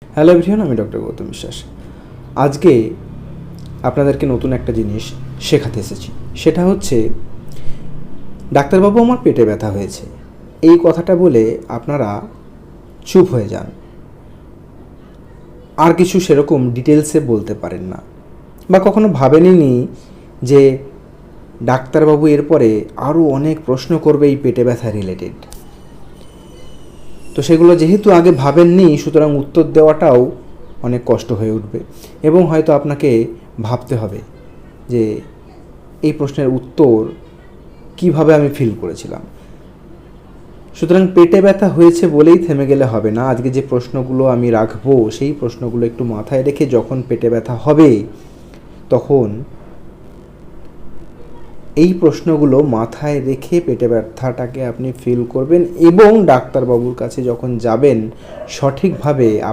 Hello everyone, আমি doctor Gautam বিশ্বাস। আজকে আপনাদেরকে নতুন একটা জিনিস শেখাতে এসেছি। সেটা হচ্ছে, ডাক্তারবাবু আমার পেটে ব্যথা হয়েছে, এই কথাটা বলে আপনারা চুপ হয়ে যান, আর কিছু সেরকম ডিটেলসে বলতে পারেন না, বা কখনো ভাবেননি যে ডাক্তারবাবু এরপরে আরও অনেক প্রশ্ন করবে এই পেটে ব্যথা রিলেটেড। তো সেগুলো যেহেতু আগে ভাবেননি, সুতরাং উত্তর দেওয়াটাও অনেক কষ্ট হয়ে উঠবে, এবং হয়তো আপনাকে ভাবতে হবে যে এই প্রশ্নের উত্তর কিভাবে আমি ফিল করেছিলাম। সুতরাং পেটে ব্যথা হয়েছে বলেই থেমে গেলে হবে না। আজকে যে প্রশ্নগুলো আমি রাখবো সেই প্রশ্নগুলো একটু মাথায় রেখে যখন পেটে ব্যথা হবে তখন এই প্রশ্নগুলো মাথায় রেখে পেটে ব্যথাটাকে আপনি ফিল করবেন, এবং ডাক্তারবাবুর কাছে যখন যাবেন সঠিকভাবে